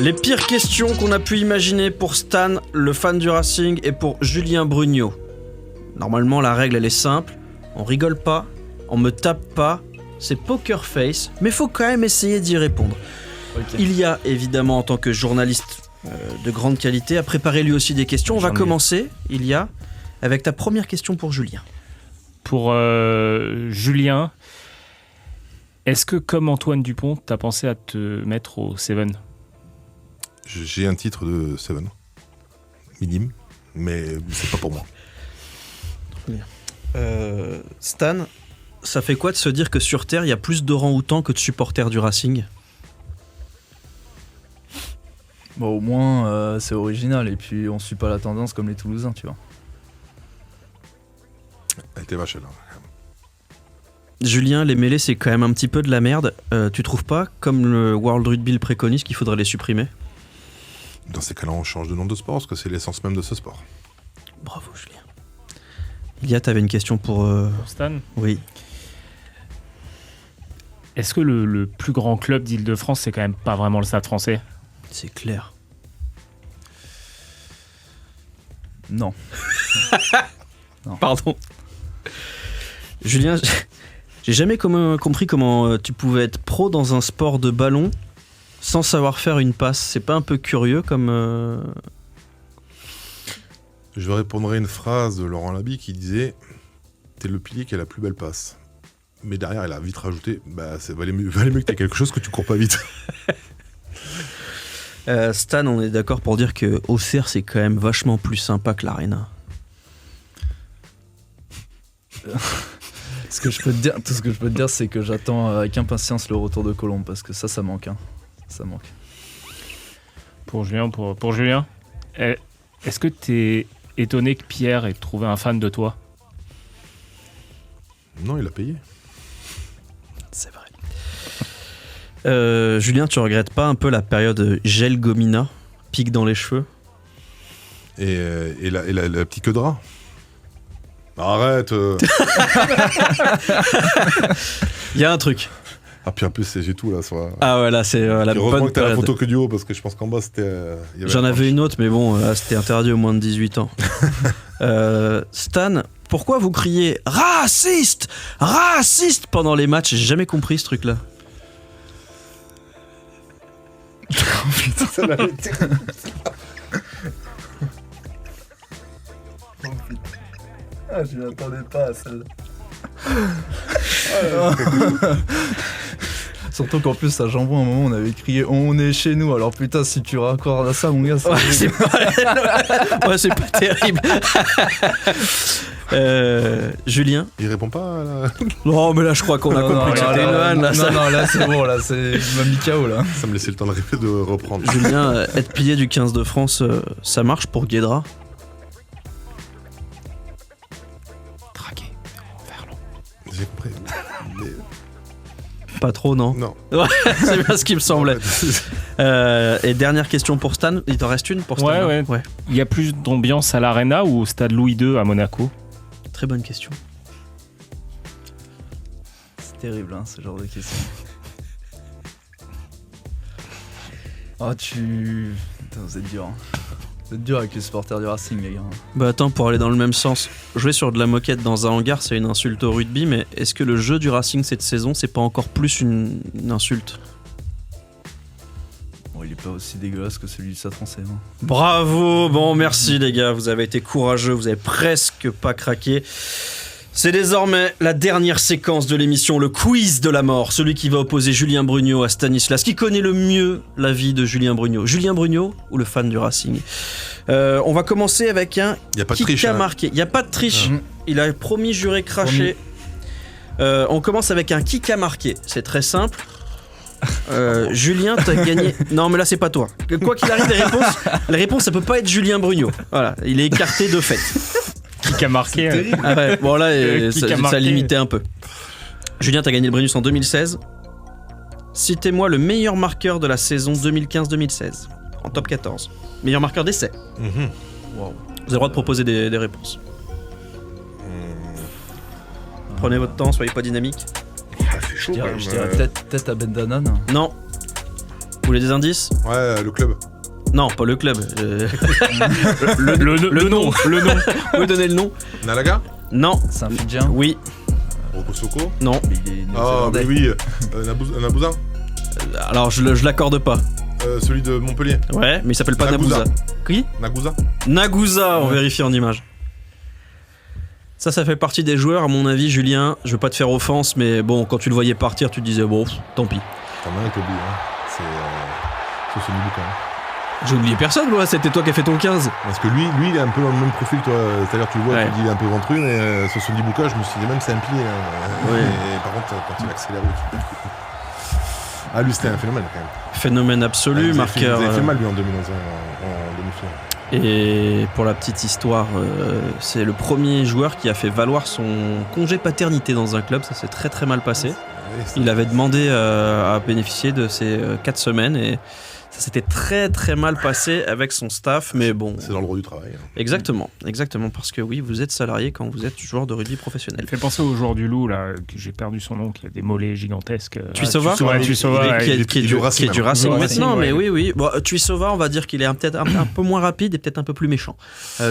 Les pires questions qu'on a pu imaginer pour Stan, le fan du Racing, et pour Julien Brugnot. Normalement, la règle, elle est simple. On rigole pas, on me tape pas, c'est poker face, mais faut quand même essayer d'y répondre. Okay. Il y a évidemment, en tant que journaliste de grande qualité, à préparer lui aussi des questions. On va commencer, avec ta première question pour Julien. Pour Julien, est-ce que, comme Antoine Dupont, t'as pensé à te mettre au Seven ? J'ai un titre de Seven, minime, mais c'est pas pour moi. Stan, ça fait quoi de se dire que sur Terre, il y a plus d'orang-outans que de supporters du Racing ? Bon, au moins, c'est original, et puis on suit pas la tendance comme les Toulousains, tu vois. Elle était vache, là. Julien, les mêlées, c'est quand même un petit peu de la merde. Tu trouves pas, comme le World Rugby le préconise, qu'il faudrait les supprimer ? Dans ces cas-là, on change de nom de sport, parce que c'est l'essence même de ce sport. Bravo, Julien. Ilia, t'avais une question pour Stan ? Oui. Est-ce que le plus grand club d'Île-de-France, c'est quand même pas vraiment le Stade Français ? C'est clair. Non. Non. Pardon. Julien, j'ai jamais compris comment tu pouvais être pro dans un sport de ballon sans savoir faire une passe. C'est pas un peu curieux comme... Je répondrai une phrase de Laurent Labi qui disait « T'es le pilier qui a la plus belle passe ». Mais derrière, elle a vite rajouté « ça valait mieux que t'aies quelque chose que tu cours pas vite ». Stan, on est d'accord pour dire que Auxerre, c'est quand même vachement plus sympa que l'Arena. Tout ce que je peux te dire, c'est que j'attends avec impatience le retour de Colombe, parce que ça manque. Hein. Ça manque. Pour Julien, est-ce que t'es étonné que Pierre ait trouvé un fan de toi ? Non, il a payé. C'est vrai. Julien, tu regrettes pas un peu la période gel gomina, pique dans les cheveux ? Et la petite queue de rat. Arrête. Il y a un truc. Ah, puis en plus, j'ai tout là. Ah ouais, là, c'est la heureusement bonne que t'as la période. photo que du haut, parce que je pense qu'en bas, c'était... J'en avais une autre, mais bon, là, c'était interdit aux moins de 18 ans. Stan, pourquoi vous criez « Raciste ! Raciste !» pendant les matchs ? J'ai jamais compris ce truc-là. Putain, ça l'avait été... Ah, je m'attendais pas à celle-là. Surtout qu'en plus, à Jambon, à un moment, on avait crié « On est chez nous », alors putain, si tu raccordes à ça, mon gars, c'est pas terrible. Julien ? Il répond pas là. Non, mais là, je crois qu'on a compris que c'était une vanne. Non, là, c'est bon, là, c'est... Il m'a mis KO, là. Ça me laissait le temps de reprendre. Julien, être pilier du 15 de France, ça marche pour Guédra ? J'ai compris. Mais... Pas trop, non ? Non. Ouais, c'est bien ce qui me semblait. Et dernière question pour Stan. Il t'en reste une pour Stan ? Ouais. Il y a plus d'ambiance à l'Arena ou au stade Louis II à Monaco ? Très bonne question. C'est terrible, hein, ce genre de question. Oh, Putain, vous êtes dur. Hein. Vous êtes dur avec les supporters du Racing, les gars. Bah attends, pour aller dans le même sens, jouer sur de la moquette dans un hangar, c'est une insulte au rugby, mais est-ce que le jeu du Racing cette saison, c'est pas encore plus une insulte ? Bon, il est pas aussi dégueulasse que celui du Stade Français. Hein. Bravo, bon merci les gars, vous avez été courageux, vous avez presque pas craqué. C'est désormais la dernière séquence de l'émission, le quiz de la mort, celui qui va opposer Julien Brugnot à Stanislas. Qui connaît le mieux la vie de Julien Brugnot ? Julien Brugnot ou le fan du Racing ? On va commencer avec un qui a marqué. Il n'y a pas de triche. Il a promis, juré, craché. On commence avec un qui a marqué. C'est très simple. Julien, t'as gagné. Non, mais là, c'est pas toi. Quoi qu'il arrive, les réponses, ça peut pas être Julien Brugnot. Voilà, il est écarté de fait. Qui a marqué Ah ouais, bon là, ça limitait un peu. Julien, t'as gagné le Brennus en 2016. Citez-moi le meilleur marqueur de la saison 2015-2016 en top 14. Meilleur marqueur d'essai. Wow. Vous avez le droit de proposer des réponses. Prenez votre temps, soyez pas dynamique. C'est chaud, Je dirais peut-être à Ben Danan. Non. voulez des indices? Ouais, le club. Non, pas le club. Le nom. Vous pouvez donner le nom? Nalaga? Non. Saint-Fidjien. Oui. Rokosoko? Non. Mais il est Ah, néo-zélandais. oui. Nabouza? Alors je l'accorde pas. Celui de Montpellier. Ouais, mais il s'appelle pas Nagusa. Nabuza. Qui? Nagusa? Nagusa, on vérifie en image. Ça fait partie des joueurs, à mon avis, Julien. Je veux pas te faire offense, mais bon, quand tu le voyais partir, tu te disais, bon, tant pis. T'as mal été oublié, hein. C'est Sosoli Bouka. J'ai oublié personne, moi, c'était toi qui as fait ton 15. Parce que lui, il est un peu dans le même profil, toi. C'est-à-dire, tu le vois, Ouais. tu dis il est un peu ventru, mais Sosoli Bouka, je me suis dit, même c'est un pilier. Là. Ouais. Et par contre, quand il accélère, ah, lui, c'était un phénomène, quand même. Phénomène absolu, Il marqueur. avait fait mal, lui, en 2011, en demi-finale. Et pour la petite histoire, c'est le premier joueur qui a fait valoir son congé paternité dans un club. Ça s'est très très mal passé. Ouais, Il avait demandé à bénéficier de ces 4 semaines et ça s'était très très mal passé avec son staff. Mais bon, C'est dans le droit du travail. Hein. exactement, parce que oui, vous êtes salarié quand vous êtes joueur de rugby professionnel. Elle fait penser au joueur du loup, là, que j'ai perdu son nom, qui a des mollets gigantesques. Tuisova, Tuisova, qui est ouais. du du Racing, Racing maintenant. maintenant, Ouais. mais oui. Bon, Tuisova, on va dire qu'il est peut-être un peu moins rapide et peut-être un peu plus méchant.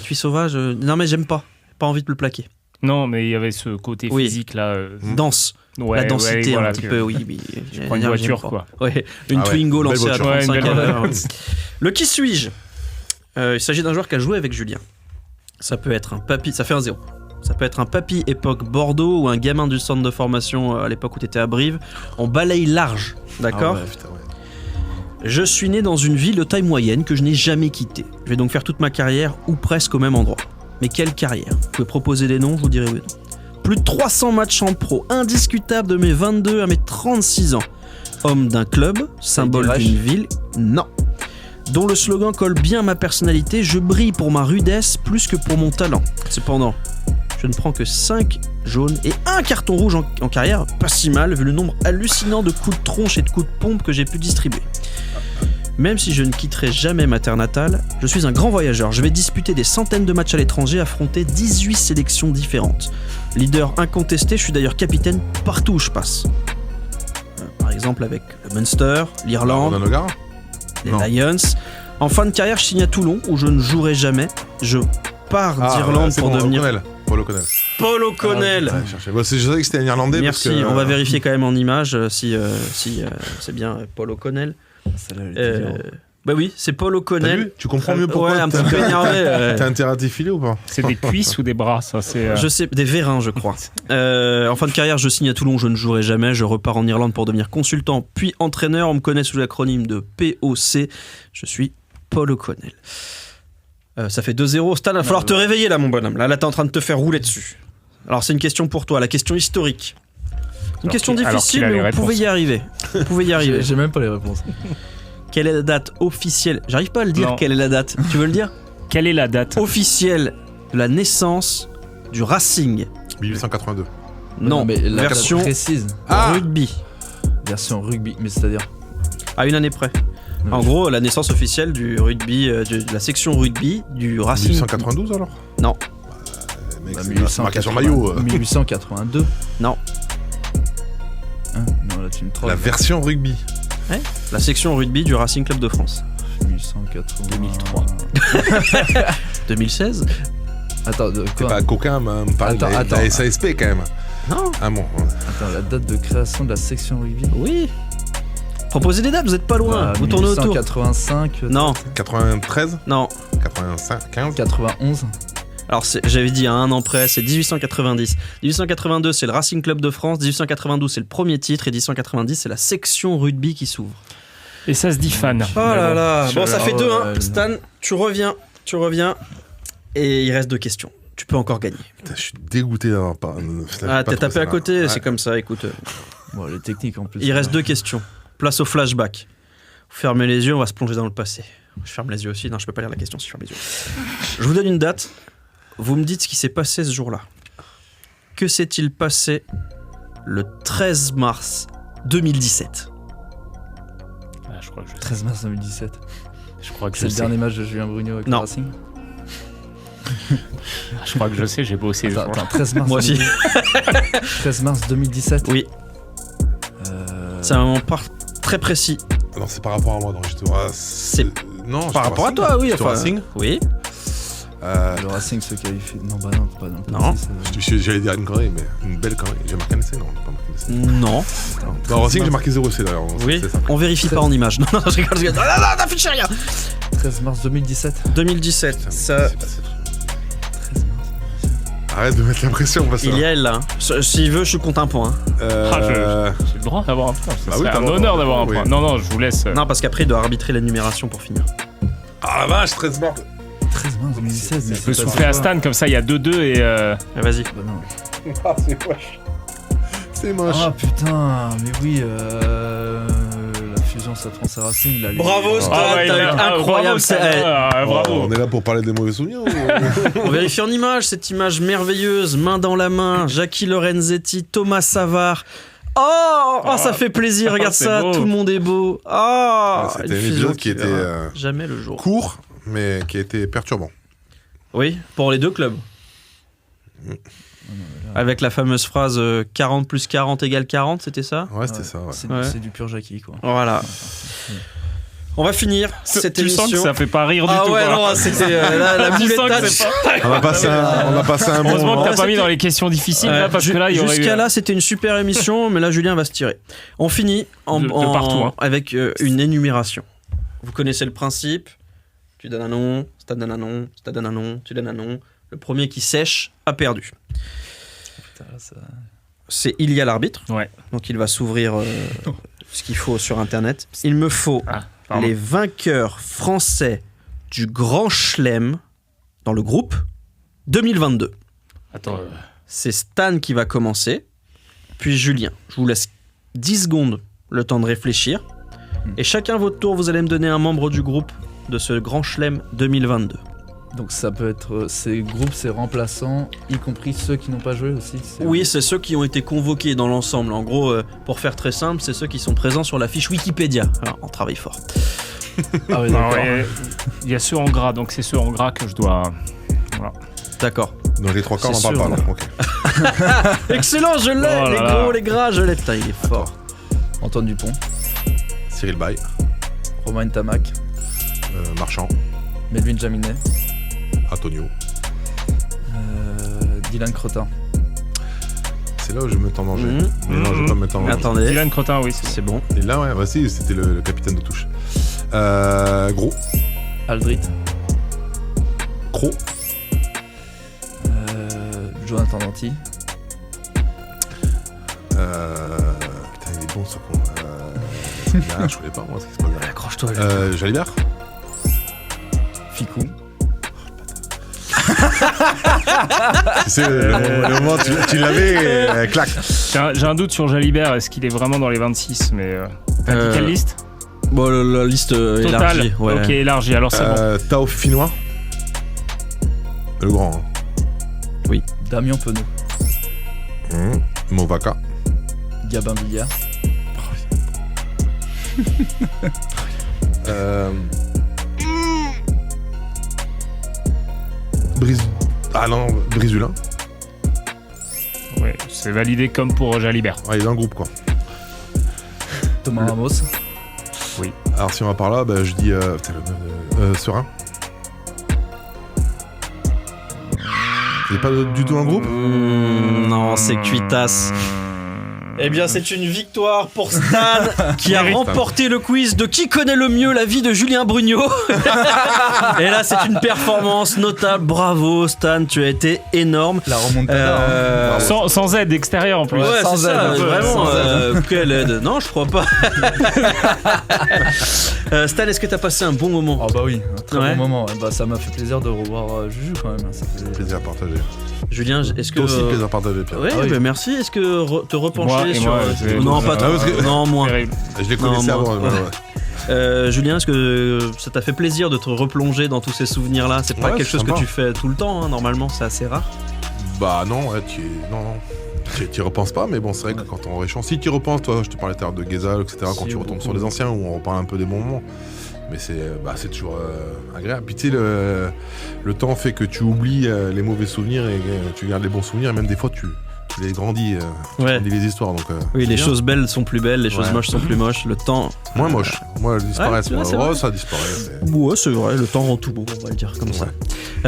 Tuisova, non mais j'aime pas envie de le plaquer. Non, mais il y avait ce côté Oui. physique, là. Dense, Ouais, la densité ouais, voilà, un petit que- peu, oui. Je prends une voiture, quoi. Ouais, une Ah ouais, Twingo belle lancée à voiture. 35 Ouais, une à belle l'heure. Le qui suis-je? Il s'agit d'un joueur qui a joué avec Julien. Ça peut être un papy, ça fait un 0. Ça peut être un papy époque Bordeaux ou un gamin du centre de formation à l'époque où tu étais à Brive. On balaye large, d'accord? Ah ouais, putain, ouais. Je suis né dans une ville de taille moyenne que je n'ai jamais quittée. Je vais donc faire toute ma carrière ou presque au même endroit. Mais quelle carrière? Vous pouvez proposer des noms, je vous dirai oui. Plus de 300 matchs en pro, indiscutable de mes 22 à mes 36 ans. Homme d'un club, symbole Guirache. d'une ville, non. Dont le slogan colle bien à ma personnalité, je brille pour ma rudesse plus que pour mon talent. Cependant, je ne prends que 5 jaunes et 1 carton rouge en carrière, pas si mal vu le nombre hallucinant de coups de tronche et de coups de pompe que j'ai pu distribuer. Même si je ne quitterai jamais ma terre natale, je suis un grand voyageur. Je vais disputer des centaines de matchs à l'étranger, affronter 18 sélections différentes. Leader incontesté, je suis d'ailleurs capitaine partout où je passe. Par exemple avec le Munster, l'Irlande, Ronan O'Gara? les Non. Lions. En fin de carrière, je signe à Toulon, où je ne jouerai jamais. Je pars d'Irlande c'est pour bon, devenir Paul O'Connell. Paul O'Connell. Ouais, cherchez. Bon, je savais que c'était un Irlandais. Merci, parce que, on va vérifier quand même en image si c'est bien Paul O'Connell. Celle-là, elle était violente. Bah oui, c'est Paul T'as O'Connell. vu? Tu comprends mieux pourquoi Ouais, un t'as petit peu énervé. t'as intérêt à t'y filer ou pas? C'est des cuisses ou des bras, ça c'est. Je sais, des vérins, je crois. En fin de carrière, je signe à Toulon, je ne jouerai jamais. Je repars en Irlande pour devenir consultant, puis entraîneur. On me connaît sous l'acronyme de POC. Je suis Paul O'Connell. Ça fait 2-0. Stan, il va falloir te réveiller là, mon bonhomme. Là, t'es en train de te faire rouler dessus. Alors, c'est une question pour toi, la question historique. Une question alors difficile, qu'il a les mais vous pouvez réponses. y arriver. Vous pouvez y arriver. J'ai même pas les réponses. Quelle est la date officielle? J'arrive pas à le dire, Non. quelle est la date. Tu veux le dire? Quelle est la date? Officielle de la naissance du Racing. 1882. Non, mais la date version précise. Ah rugby. Version rugby, mais c'est-à-dire. À une année près. En gros, la naissance officielle du rugby, de la section rugby du Racing. 1892 alors? Non. Mec, Bah, c'est marqué sur le maillot. 1882. Non. Hein non, là tu me trompes. La version rugby. La section rugby du Racing Club de France. 1880. 2003. 2016? Attends, de C'est quoi pas coquin, me parle de Attends, la SASP quand même. Non. Ah bon. Attends, la date de création de la section rugby. Oui. Proposez des dates, vous êtes pas loin. Bah, vous tournez autour. 1885. Non, 93, non. 85, 15. 91. Alors j'avais dit à un an près, c'est 1890. 1882, c'est le Racing Club de France. 1892, c'est le premier titre. Et 1890, c'est la section rugby qui s'ouvre. Et ça se dit fan. Oh là là. Bon, ça fait Oh, 2-1. ouais, Stan, tu reviens. Et il reste 2 questions. Tu peux encore gagner. Putain, je suis dégoûté d'avoir pas. Ah, t'es tapé à côté, Ouais. c'est comme ça, écoute. Bon, les techniques en plus. Il reste 2 questions. Place au flashback. Vous fermez les yeux, on va se plonger dans le passé. Je ferme les yeux aussi. Non, je peux pas lire la question si je ferme les yeux. Je vous donne une date. Vous me dites ce qui s'est passé ce jour-là. Que s'est-il passé le 13 mars 2017? Ah, je crois que je, 13 mars 2017. je crois que C'est je le sais. dernier match de Julien Brugno avec Non. le Racing. Je crois que je sais, j'ai bossé. Attends, attends, 13 mars. Moi aussi. 13 mars 2017. Oui. C'est un moment très précis. Non, c'est par rapport à moi. Non, non, Par rapport à toi, oui. J'étais au Racing. Oui. Le Racing se qualifie. Non, bah non, pas non. Non. J'allais dire une connerie, mais une belle connerie. J'ai marqué un essai, non, j'ai pas marqué un essai. Non. Au Racing, j'ai marqué 0 essai d'ailleurs. Oui. C'est ça. On vérifie pas en image. Non, je rigole. Non, n'affichez rien. 13 mars 2017. 2017. Ça. C'est passé. Arrête de mettre la pression, on va ça. Il y a elle là. S'il veut, je compte un point. J'ai le droit d'avoir un point. Bah C'est oui, un t'as le honneur droit, d'avoir un oui. point. Non, je vous laisse. Non, parce qu'après, il doit arbitrer l'énumération pour finir. Ah la vache, 13 mars. 13 mars 2017. Je peux souffler à Stan comme ça, il y a 2-2 et. Vas-y. Bah non. Ah, c'est moche. C'est moche. Ah putain, mais oui, la fusion Stade Français Racing, là. Bravo, Stan, Ah ouais, t'as eu bravo, incroyable. Stan. c'est- Bravo. On est là pour parler des mauvais souvenirs ou... On vérifie en image cette image merveilleuse, main dans la main, Jackie Lorenzetti, Thomas Savard. Oh, ça fait plaisir, regarde c'est ça, beau. tout le monde est beau. Ah, C'était une un fusion épisode qui était verra jamais le jour. court, mais qui a été perturbant. Oui, pour les deux clubs. Avec la fameuse phrase 40 plus 40 égale 40, c'était ça? Ouais, c'était ça, ouais. Ouais. C'est du pur Jackie, quoi. Voilà. On va finir cette Tu émission. sens que ça fait pas rire du Ah tout. ouais, quoi. non, c'était la Tu boulette sens que touch. c'est pas- On a passé un bon Heureusement moment. que t'as pas mis C'était- dans les questions difficiles là, parce que là, il y aurait eu. Jusqu'à là, c'était une super émission, mais là, Julien va se tirer. On finit De partout, hein. avec une énumération. Vous connaissez le principe. Tu donnes un nom, Stade donne un nom, Stade donne un nom, tu donnes un nom. Le premier qui sèche a perdu. Putain, là, ça... C'est il y a l'arbitre. Ouais. Donc il va s'ouvrir ce qu'il faut sur Internet. Il me faut Ah, pardon. les vainqueurs français du Grand Chelem dans le groupe 2022. Attends. C'est Stan qui va commencer, puis Julien. Je vous laisse 10 secondes le temps de réfléchir. Et chacun votre tour, vous allez me donner un membre du groupe de ce Grand Chelem 2022. Donc ça peut être ces groupes, ces remplaçants, y compris ceux qui n'ont pas joué aussi. Oui, c'est ceux qui ont été convoqués dans l'ensemble. En gros, pour faire très simple, c'est ceux qui sont présents sur la fiche Wikipédia. Alors, on travaille fort. Ah oui, Ah d'accord. ouais, il y a ceux en gras, donc c'est ceux en gras que je dois. Voilà. D'accord. Dans les trois quarts, on C'est en parle pas. sûr, Non. Ok. Excellent, je l'ai. Oh là Les là. gros, les gras, je l'ai. Putain, il est fort. Antoine Dupont, Cyril Bay, Romain Tamac, Marchand, Melvin Jaminet, Antonio. Dylan Crotin. C'est là où je me mets en danger. Mhm. Mais non, je vais pas me mettre en danger. Attendez, Dylan Crotin, oui, c'est c'est bon. Et là, ouais, voici, c'était le capitaine de touche. Gros, Aldrit, Cro, Jonathan Danty, putain, il est bon ce con. Je voulais pas, moi, ce qui se passe derrière. Accroche-toi. Jalibert, Ficou, tu sais, le moment, tu l'avais, et, clac. J'ai un doute sur Jalibert, est-ce qu'il est vraiment dans les 26 mais t'as dit quelle liste Bon, la liste Totale. élargie. Ouais. Ok, élargie, alors c'est bon. Tao Finois, le grand. Hein. Damien Penaud, Movaka, Gabin Billard, Brisulin. Ouais, c'est validé comme pour Jalibert. Ouais, il est dans le groupe, quoi. Thomas Ramos, Alors, si on va par là, bah, je dis Serein. Il est pas du tout dans le groupe? Non, c'est Cuitas. Eh bien, c'est une victoire pour Stan qui a remporté le quiz de qui connaît le mieux la vie de Julien Brugnot. Et là, c'est une performance notable. Bravo, Stan, tu as été énorme. la remontada. Sans aide extérieure en plus. Ouais, sans c'est ça, aide, vraiment. sans Quelle aide? Non, je crois pas. Stan, est-ce que t'as passé un bon moment? Ah bah oui, un très Ouais. bon moment. Ouais. Bah, ça m'a fait plaisir de revoir Juju quand même. Ça faisait... Plaisir partagé. Julien, est-ce que... Toi aussi, plaisir partagé, Pierre. Ouais, Ah oui. bah merci. Est-ce que te repencher Moi, et sur... moi, c'est- non, pas toi. parce que- Non, moi. Terrible. Je les connaissais Non, moi- avant. Ouais. Julien, est-ce que ça t'a fait plaisir de te replonger dans tous ces souvenirs-là? C'est pas Ouais, quelque c'est chose que sympa. tu fais tout le temps, hein, normalement, c'est assez rare. Bah non, ouais, tu y repenses pas, mais bon, c'est vrai que quand on réchange, si tu y repenses, toi, je te parlais tout à l'heure de Guézal, etc., quand Si, tu retombes beaucoup. sur les anciens, où on reparle un peu des bons moments. Mais c'est toujours agréable. Puis tu sais, le temps fait que tu oublies les mauvais souvenirs et tu gardes les bons souvenirs, et même des fois, tu je l'ai grandi, Ouais. je lis les histoires, donc... Oui, c'est les bien. choses belles sont plus belles, les choses Ouais. moches sont plus moches. Le temps. Moins moche. Moi, elles disparaissent. Ouais, moi. c'est vrai. Ça disparaît. Ouais, c'est vrai, le temps rend tout beau, on va le dire comme ça.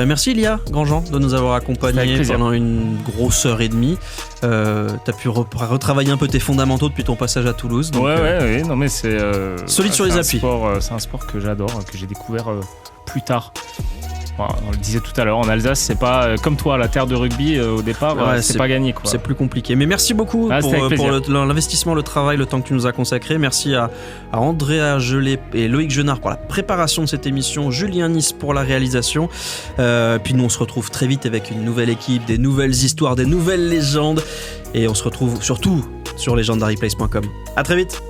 Merci Ilia Grandjean de nous avoir Avec accompagnés plaisir. pendant une grosse heure et demie. T'as pu retravailler un peu tes fondamentaux depuis ton passage à Toulouse. Donc, Ouais, non mais c'est Solide sur les c'est un appuis. C'est un sport que j'adore, que j'ai découvert plus tard. Voilà, on le disait tout à l'heure, en Alsace, c'est pas comme toi, la terre de rugby au départ, Ouais, c'est pas gagné quoi. C'est plus compliqué. Mais merci beaucoup Ah, c'était avec pour plaisir. l'investissement, le travail, le temps que tu nous as consacré. Merci à Andrea Gelé et Loïc Genard pour la préparation de cette émission, Julien Nice pour la réalisation. Puis nous, on se retrouve très vite avec une nouvelle équipe, des nouvelles histoires, des nouvelles légendes. Et on se retrouve surtout sur legendaryplace.com. À très vite.